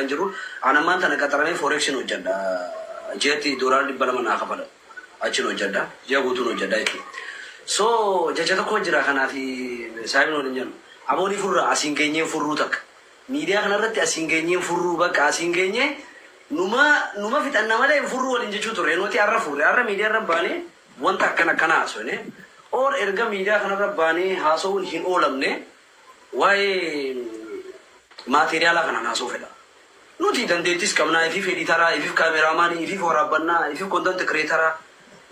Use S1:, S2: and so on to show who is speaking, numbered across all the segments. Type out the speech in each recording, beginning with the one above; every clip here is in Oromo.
S1: Anjuru anamaan tana qaxaramee forexiin hojjedha. Jeetti doolaarri dhibba lama naa kafala. Achiin hojjedha. Ji'a guutuun hojjedha jechuudha. So jecha tokko jira kanaafi saayibiin waliin jennu. Aboonii furraa asiin geenyeen furruu takka. Miidiyaa kanarratti asiin geenyeen furruu bakka asiin geenyee numa fixanna malee furruu waliin jechuu ture. Nuti har'a furre har'a miidiyaa irra baanee wanta akkana haasofne. Or erga miidiyaa kanarra baanee haasawuun hin oolamne waa'ee maateriyaala kanaan haasoo fedha. Nuti dandeettis qabnaa ifiif editaraa, ifiif kaameraamaanii, ifiif waraabannaa, ifiif kontent kireetaraa.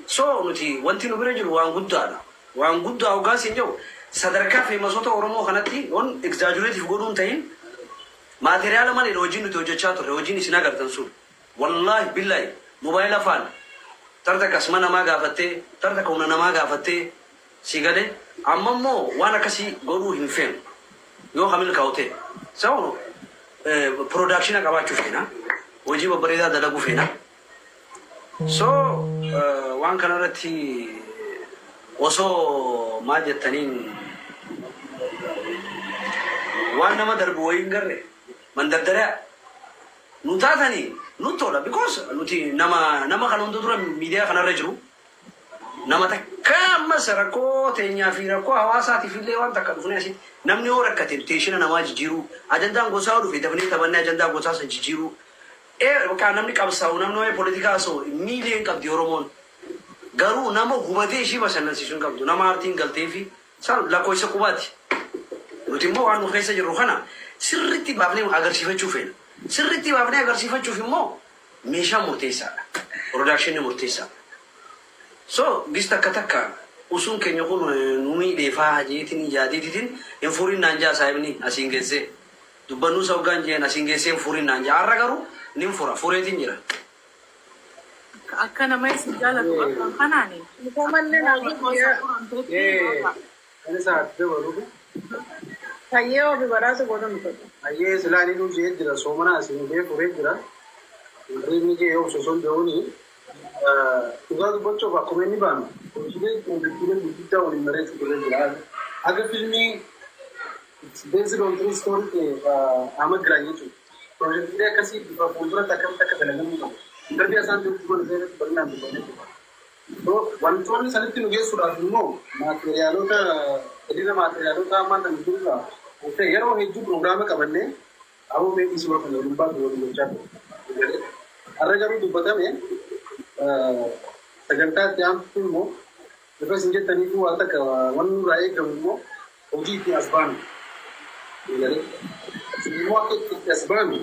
S1: So nuti wanti nu bira jiru waan guddaadha. Waan guddaa hoggaas hin jiru. Sadarkaa feemasoota Oromoo kanatti waan exaagjureetiif godhuun ta'in maateriyaala malee hojiin nuti hojjechaa turre hojiin isin agartan sun. Wallaahi billaahi mobaayila afaan tarta kasma namaa gaafattee tarta kauna namaa gaafattee si galee amma immoo waan akkasii godhuu hin feenu yoo kamil kaawwate. So production qabaachuu feena hojii babbareedaa dalaguu feena. So waan kanarratti osoo maal jettaniin waan nama darbu wayiin garre mandardara nu taatanii nu tola because nuti nama kana hunda dura miidiyaa kanarra jiru nama takka ammas rakkoo teenyaa fi rakkoo hawaasaatiif illee waan takka dhufne asitti namni yoo rakkate teeshina namaa jijjiiru ajandaan gosaa dhufe dafnee taphannee ajandaa gosaa san jijjiiru kan namni qabsaa'u namni waa'ee poolitikaa osoo miiliyoon qabdi Oromoon garuu nama hubatee ishii bashannansiisuun qabdu nama aartiin galtee fi san lakkoofsa qubaati. Nuti immoo waan nu keessa jirru kana sirriitti baafnee agarsiifachuu feena. Sirriitti baafnee agarsiifachuuf immoo meeshaa murteessaadha. Production murteessaadha. So gista takka usuun keenya kun numi deefaa jeetiin ijaatiitiin hin furiin naan jaa saayibni asiin geessee dubbannuu sawgaan jeen asiin geessee hin furiin naan jaa har'a garuu nin fura fureetiin jira.
S2: Akka nama isin jaalatu akka kanaani.
S3: Mukomanne naaf Hayyee ofi baraasa godhamu ta'u.
S4: Hayyee silaanii nu jee jira soomana asiin bee furee jira. Inni jee yoo sosoon ta'uuni dhugaa dubbachuu akkuma inni baanu hojiilee gurguddaa waliin bareechuu turee jira. Akka fiilmii based on true story Ahmad Giraany jechuudha. Piroojeektiilee akkasii bifa fuulduratti akkamitti akka dalagamu qabu. Darbii isaan jiru gola seerratti bal'inaan dubbannee jira. Wantoonni sanitti nu geessuudhaaf immoo maateriyaalota edina maateriyaalota ammaan kan jirudha. Yeroo hedduu pirogiraama qabannee aboo meeqii sima kan waliin baatu waliin gochaa ture. Har'a garuu dubbatame sagantaa itti aantu immoo bifa isin jettaniitu waan takka waan nurraa eegamu immoo hojii itti as baanu. Immoo akka itti as baanu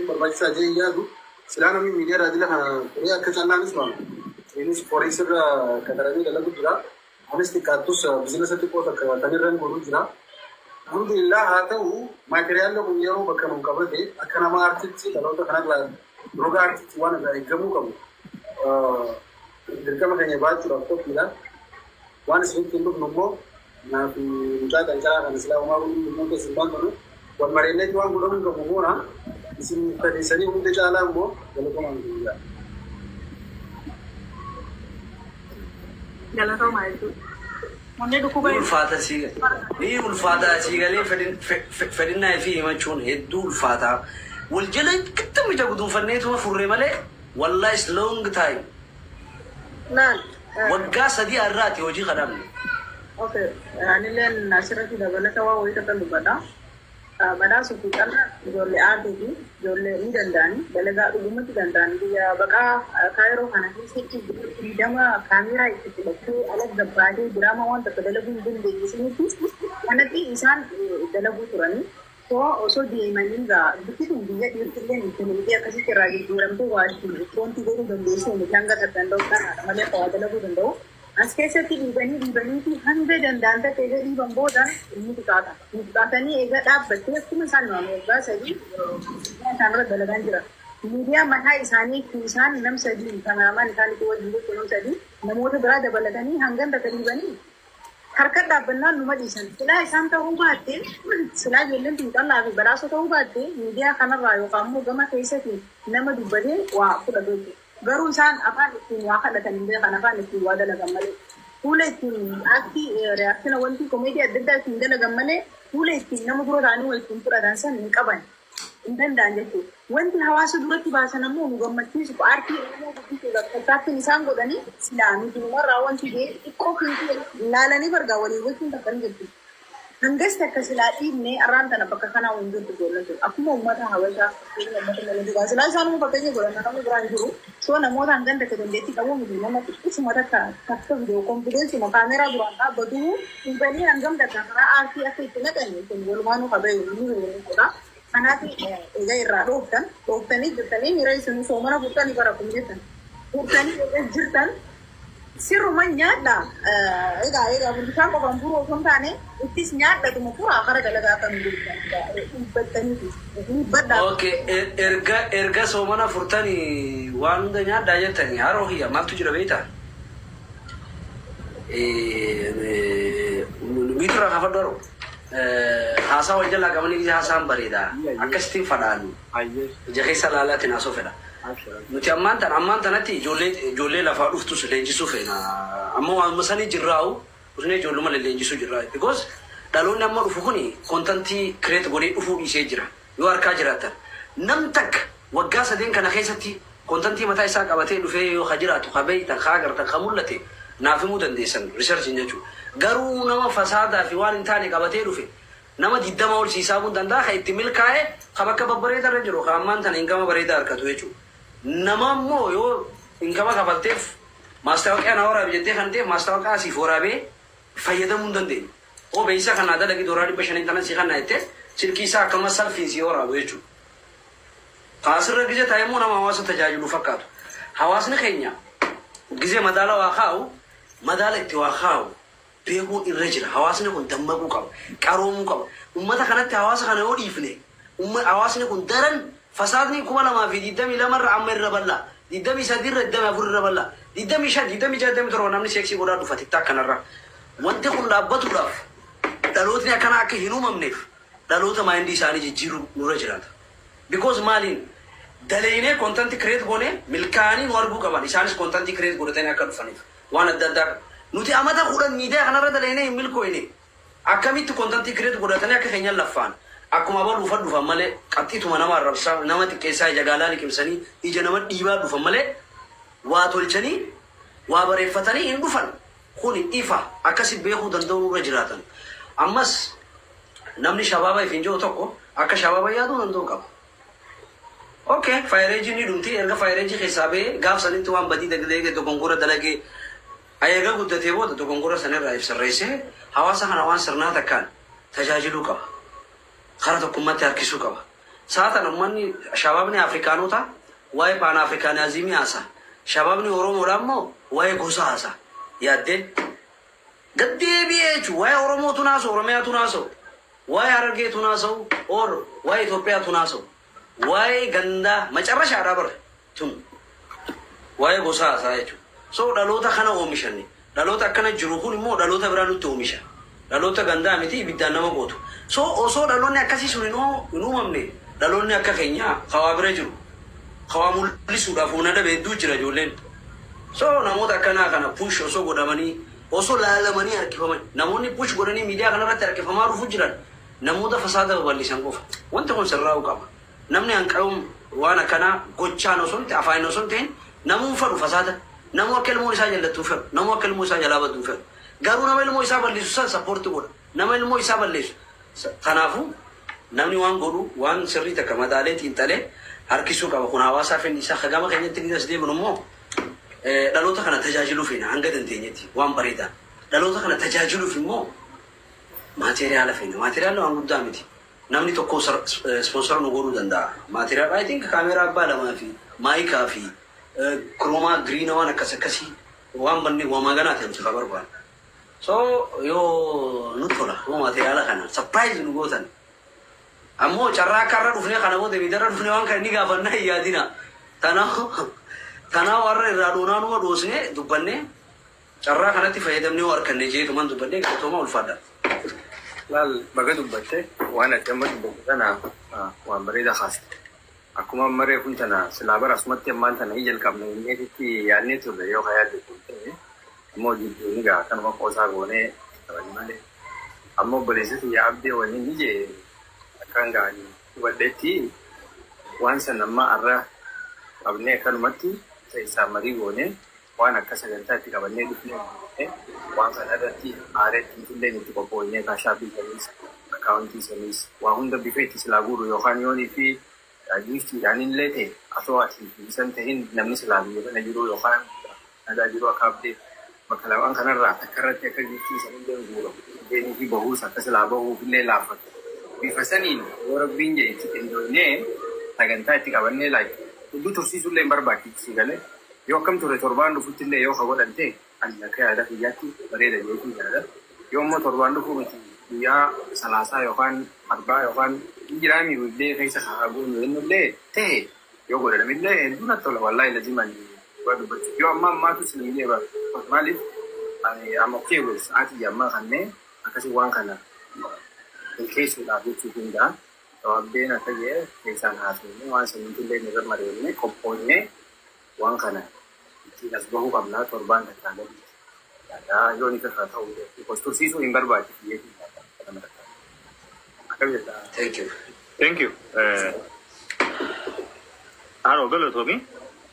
S4: barbaachisaa jee yaadu silaa namni miidiyaa raadila kana turee akka callaanis baanu. Innis forex irra qaxaramee dalagu jira. Anis xiqqaattus biizinasa xiqqoo takka kan irra godhu jira. Alhamdulillah haa ta'u maateriyaalli kun yeroo bakka nu qabate akka nama aartiitti dhaloota kanarraa roga aartiitti waan irraa eegamuu qabu. Dirqama keenya baachuudhaaf qophiidha. Waan isinitti hin dhufnu immoo naaf mucaa qancaraa kan silaa uumaa kun immoo keessa hin baannu wal mareenneetti waan godhamuu qabu moona isin fedhiisanii hunda caalaa immoo galatamaan guyyaa.
S2: Galatamaa jechuudha. Wanni dhukkuba
S1: ulfaataa siigalee fedhinnaa fi himachuun hedduu ulfaataa. Wal jala gidduu ija guduunfanneetuma furree malee wallaahi is long time.
S3: Naan.
S1: Waggaa sadii har'aati hojii kadhamne.
S3: Okay. Anilleen asirratti dabalata waa wayii takka dubbadha. Badhaasuufi qalla ijoollee aartii fi ijoollee ni danda'ani dalagaa dhugumatti danda'ani biyya baqaa kaayiroo kana keessatti fiidama kaameeraa itti fudhachuu ala gabbaatee diraama waan tokko dalaguu hin dandeessinitti kanatti isaan dalaguu turani. So osoo deemanii egaa bittituun biyya dhiirtillee intiniti akkasitti irraa jijjiiramtee waashii wanti godhuu dandeessu miti hanga danda'u kanaadha malee waa dalaguu danda'u. As keessatti dhiibanii fi hanga danda'an ta'e egaa dhiiban boodaan inni xiqqaata. Inni xiqqaatanii egaa dhaabbattee akkuma isaan nama waggaa sadii isaanirra dalagaan jira. Miidiyaa mataa isaanii isaan nam sadii kameraamaan isaaniitti wajjin gochuu nam sadii namoota biraa dabalatanii hangan takka dhiibanii harka dhaabbannaan numa dhiisan. Silaa isaan ta'uu baattee silaa ijoolleen xiinxallaa fi badhaasa ta'uu baattee miidiyaa kanarraa yookaan immoo gama keessatti nama dubbatee waa fudhatu. Garuu isaan afaan ittiin waa kadhatan illee kan afaan ittiin waa dalagan malee fuuleettiin akti reaksina wanti komeedii adda addaatiin dalagammale fuuleettiin nama dura taa'anii waliin fudhatan san hin qaban. Indandaan jechuudha. Wanti hawaasa duratti baasan ammoo nu gammachiisu aartii Oromoo guddisuudha. Fakkaattiin isaan godhanii silaa nuti numarraa wanti xiqqoo fiitii ilaalanii bargaa walii gochuun takkan jechuudha. Hangasti akka silaa dhiibnee arraan tana bakka kanaa hin jirtu joollatu. Akkuma uummata hawaasaa uummata malee dhugaa. Silaa isaan fakkeenya godhana nama biraan jiru. So namoota hanganda akka dandeettii qabu miti nama xiqqisuma takka vidiyoo konfideensuma kaameeraa duraan dhaabbatu dhiibanii hangam takka karaa aartii akka itti naqanii kun walumaanuu qabayu ni godha. Kanaati egaa irraa dhooftanii jirtanii miira isin soomana furtanii bara kun jettan. Furtanii jirtan sirruma nyaadha. Egaa bulchaan qofaan furuu osoo hin taane ittis nyaadhatuma furaa kara dalagaa kan dubbattaniiti.
S1: Okay, erga soomana furtanii waan hunda nyaadhaa jettanii haroo hiyya maaltu jira beektaa? Miitura kaafadhu haroo. Haasaa wal jalaa qabanii ija haasaan bareedaa akkasitti fadhaan ija keessa laalaatiin haasoo fedha. Nuti ammaan tanatti ijoollee lafaa dhuftus leenjisuu feena. Amma waan sanii jirraa'u usnee ijoolluma leenjisuu jirraa. Because dhaloonni amma dhufu kuni kontantii kireet godhee dhufuu dhiisee jira. Yoo harkaa jiraatan nam takka waggaa sadeen kana keessatti kontantii mataa isaa qabatee dhufee yoo jiraatu beektan agartan mul'ate naaf himuu dandeessan riisarchiin jechuudha. Garuu nama fasaadaa fi waan hin taane qabatee dhufe nama 20 ol siisaa mun danda'a kan itti milkaa'e kan bakka babbareedaa irra jiru kan ammaan tana ingama bareedaa harkatu jechuudha. Nama immoo yoo ingama kafalteef maastaawoqaa na waraabee jettee kan ta'eef maastaawoqaa asiif waraabee fayyadamuu hin dandeenye. Oo beeksisa kan aadaa dhaqii dooraa 500 tanan si kan jettee silkii isaa akkasumas salfiisii waraabu jechuudha. Kaasirra gizee taa'ee immoo nama hawaasa tajaajilu fakkaatu. Hawaasni keenya gizee madaala waa kaa'u madaala itti waa kaa'u. Beekuu irra jira. Hawaasni kun dammaquu qaba. Qaroomuu qaba. Uummata kanatti hawaasa kana yoo dhiifne hawaasni kun daran fasaadni 2022 irra amma irra bal'aa. 23 irra 24 irra bal'aa. 25 27 namni seeksii godhaa dhufa tiktaa kanarra. Wanti kun dhaabbatuudhaaf dhalootni akkana akka hin uumamneef dhaloota maayindii isaanii jijjiiruu nurra jiraata. Because maaliin daleeyinee kontanti kireet goonee milkaa'anii nu arguu qaban. Isaanis kontanti kireet godhatanii akka dhufaniif waan adda addaa nuti amata kudhan miidiyaa kanarra daleeyinee hin milkooyne akkamitti kontantii kireet godhatanii akka keenyan laffaan akkuma baluu dhufan malee qaxxiituma nama arrabsaa nama xiqqeessaa ija gaalaa liqimsanii ija nama dhiibaa dhufan malee waa tolchanii waa bareeffatanii hin dhufan kuni ifa akkasi beekuu danda'u irra jiraatan. Ammas namni shabaaba ifin jiru tokko akka shabaaba yaaduu danda'u qaba. Okay, faayireejii ni dhumti erga faayireejii keessaa ba'ee gaafsanitti waan badii dagdee dogongora dalagee ayyaga guddatee booda dogongora sanirraa ibsarreessee hawaasa kana waan sirnaa takkaan tajaajiluu qaba. Karaa tokkummatti harkisuu qaba. Saatan ummanni shabaabni Afrikaanota waa'ee paana Afrikaanizimii haasa. Shabaabni Oromoodhaa immoo waa'ee gosa haasa. Yaaddeen gaddeebi'ee jechuun waa'ee Oromootu naasoo Oromiyaatu naasoo waa'ee Harargeetu naasoo or waa'ee Itoophiyaatu naasoo waa'ee gandaa macarrashaadhaa bara tun waa'ee gosa haasaa jechuudha. So dhaloota kana oomishanne dhaloota akkana jiru kun immoo dhaloota biraa nutti oomisha. Dhaloota gandaa miti ibiddaan nama gootu. So osoo dhaloonni akkasii sun hin uumamne dhaloonni akka keenyaa hawaa bira jiru. Hawaa mul'isuudhaaf humna dhabe hedduu jira ijoolleen. So namoota akkanaa kana push osoo godhamanii osoo laalamanii harkifaman namoonni push godhanii miidiyaa kanarratti harkifamaa dhufu jiran namoota fasaada babal'isan qofa. Wanti kun sirraa'uu qaba. Namni hanqa'uun waan akkanaa gochaan osoo hin afaan osoo hin ta'in namuu fedhu fasaada. Namu akka ilmoo isaa jallattuu fedhu. Namu akka ilmoo isaa jalaa badduu fedhu. Garuu nama ilmoo isaa balleessu san sappoortii godha. Nama ilmoo isaa balleessu. Kanaafuu namni waan godhu waan sirrii takka madaalee xiinxalee harkisuu qaba. Kun hawaasaa fi isaa hagama keenyatti ni as deemnu immoo dhaloota kana tajaajiluuf hanga dandeenyetti waan bareedaa. Dhaloota kana tajaajiluuf immoo maateriyaala feena. Maateriyaala waan guddaa miti. Namni tokko sponsor nu godhuu danda'a. Maateriyaala I think kaameeraa abbaa lamaa fi maayikaa fi kromaa giriina waan akkasii waan banne waamaa ganaa ta'e barbaada. So yoo nu tola yoo maateriyaala kana surprise nu gootan. Ammoo carraa karra dhufnee kana booda miidarra dhufnee waan kana ni gaafannaa hin yaadina. Tanaa warra irraa doonaa numa dhoosnee dubbannee carraa kanatti fayyadamnee yoo harkanne jeetuman dubbannee galatooma ulfaadha.
S5: Laal baga dubbatte waan adda amma dubbatu sana waan bareedaa haaste. Akkuma maree kun tana silaa bara asumatti ammaan tana ijal qabna inneetitti yaadnee turre yoo yaadde kun ta'e immoo jidduun egaa kanuma qoosaa goonee qabani malee. Ammoo obboleessiti yaabdee waliin ni jee akkaan gaarii hubadheetti waan san amma irra qabnee akkanumatti isaa marii goonee waan akka sagantaatti qabannee dhufnee waan kana irratti aareetti illee itti qophoonee kaashaabii saniis akkaawuntii saniis waa hunda bifa itti silaa guuru yookaan yoonii fi giiftiidhaan illee ta'e asoo asii fi isan ta'in namni silaa biyya kana jiru yookaan nagaa jiru akka abdee bakka lamaan kanarraa akka irratti akka giiftii sanillee guura deemii fi bahuus akka silaa bahuuf illee laafatu bifa saniin yoo rabbiin jee itti qindoonee sagantaa itti qabannee laayite hudduu tursiisullee hin barbaachisi galee yoo akkam ture torbaan dhufutti illee yoo godhan ta'e ani akka yaada kiyyaatti bareeda jechuun yaada yoo immoo torbaan dhufuu miti guyyaa salaasaa yookaan arbaa yookaan jiraami illee keessa kaaguun illee ta'e yoo godhanamillee hedduu natti tola wallaahi laziman waa dubbachuu yoo ammaatu silmilee maaliif amma keewwal sa'aatii ammaa kannee akkasii waan kana keessuudhaaf jechuu danda'a. Abdeen akka jee keessaan haasofne waan saniitu illee nirra mareenne qophoonne waan kana ittiin as bahuu qabnaa torbaan tattaanatti. Yaadaa yoo ni kakkaa ta'uu ta'e tursiisuu hin barbaachisu jechuudha. Akkam jettaa?
S6: Thank you. Haaroo galatoomi.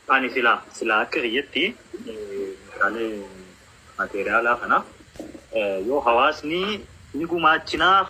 S6: Ani silaa akka kiyyatti meeshaalee maateriaalaa kana yoo hawaasni ni gumaachinaa